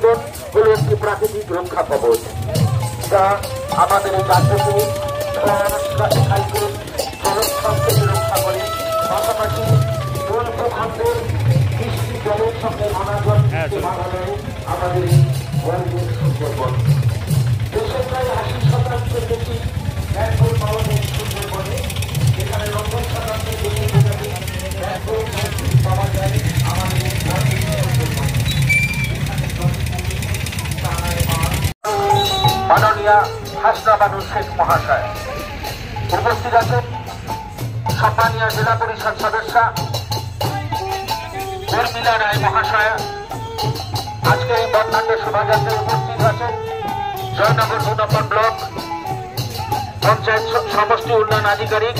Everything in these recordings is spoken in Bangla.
বন হলো একটি প্রাকৃতিক রক্ষা কবচ, যা আমাদের এই রাজ্যকে জলস্থান রক্ষা করে, পাশাপাশি কোন ভূখণ্ডের বৃষ্টি জলের সঙ্গে অনাজল বাড়ালে আমাদের এই বনভূমি সুন্দরবন। দেশের প্রায় 80% বেশি ব্যাঘ্র পাওয়া যায় সুন্দরবনে, এখানে 90% বেশি প্রজাতির ব্যাঘ্র পাওয়া যায় আমাদের এই বনভূমি সুন্দরবনে। মাননীয় হাসনা বানু শেখ মহাশয় উপস্থিত আছেন, সম্মানীয় জেলা পরিষদ সদস্যা উর্মিলা রায় মহাশয়া আজকে এই বর্ণাঢ্য শোভাযাত্রায় উপস্থিত আছেন জয়নগর 2 নম্বর ব্লক পঞ্চায়েত সমষ্টি উন্নয়ন আধিকারিক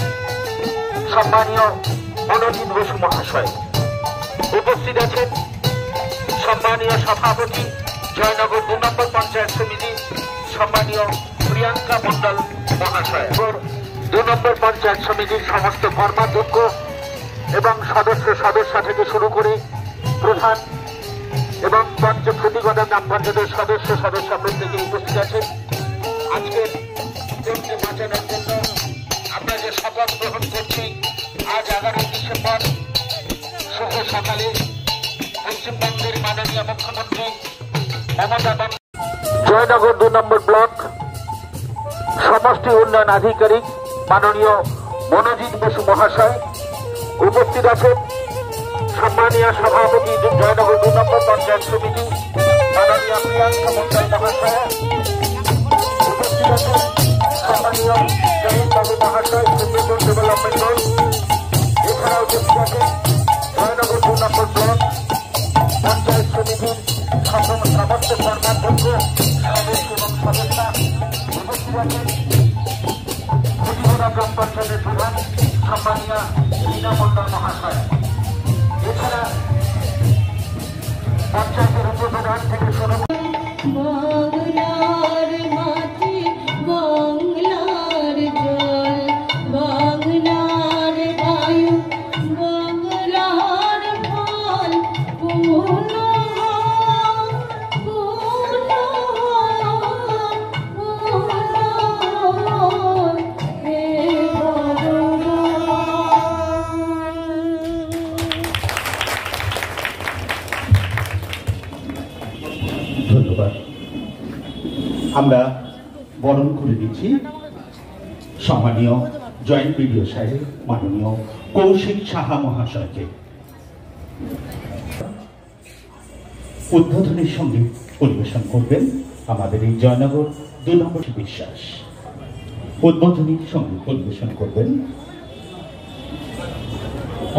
সম্মানীয় মনোজিৎ বসু মহাশয়। উপস্থিত আছেন সম্মানীয় সভাপতি জয়নগর 2 নম্বর পঞ্চায়েত সমিতি সম্মানীয় প্রিয়াঙ্কা মন্ডল মহাশয়, 2 নম্বর পঞ্চায়েত সমিতির সমস্ত কর্মাধ্যক্ষ এবং সদস্যা থেকে শুরু করে প্রধান এবং ক্ষতিগত গ্রাম পঞ্চায়েতের সদস্যা প্রত্যেকে উপস্থিত আছেন। আজকের দিনকে বাঁচানোর জন্য আমরা যে শপথ গ্রহণ করছি, আজ 11 ডিসেম্বর শুভ সকালে পশ্চিমবঙ্গের মাননীয় মুখ্যমন্ত্রী মমতা বন্দ্যোপাধ্যায় জয়নগর 2 নম্বর ব্লক সমষ্টি উন্নয়ন আধিকারিক মাননীয় মনোজিৎ বসু মহাশয় উপস্থিত আছেন, সম্মানীয় সভাপতি জয়নগর 2 নম্বর পঞ্চায়েত সমিতি মাননীয় প্রিয়াঙ্কা মন্ডল মহাশয় উপস্থিত আছেন, সম্মানীয় জয়ন্ত বাবু মহাশয় সুন্দরবন ডেভেলপমেন্ট বোর্ড, এছাড়াও উপস্থিত আছেন জয়নগর 2 নম্বর ব্লক পঞ্চায়েত সমিতির সমস্ত কর্মাধ্যক্ষ সদস্য এবং সদস্যা উপস্থিত আছেন, ক্ষতিগত গ্রাম পঞ্চায়েতের প্রধান সম্মানীয় রীনা মন্ডল মহাশয়, এছাড়া পঞ্চায়েতের উপপ্রধান থেকে শুরু বাংলার মাটি বাংলার জল বাংলার বায়ু বাংলার ফল ধন্যবাদ। আমরা বরণ করে দিচ্ছি সম্মানীয় জয়েন্ট বিডিও সাহেব মাননীয় কৌশিক সাহা মহাশয়কে। উদ্বোধনের সঙ্গে পরিবেশন করবেন আমাদের এই জয়নগর 2 নম্বর বিশ্বাস। উদ্বোধনীর সঙ্গে পরিবেশন করবেন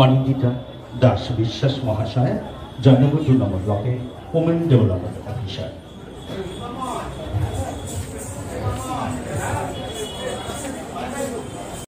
অনিন্দিতা দাস বিশ্বাস মহাশয়, জয়নগর 2 নম্বর ব্লকের ওমেন ডেভেলপমেন্ট অফিসার।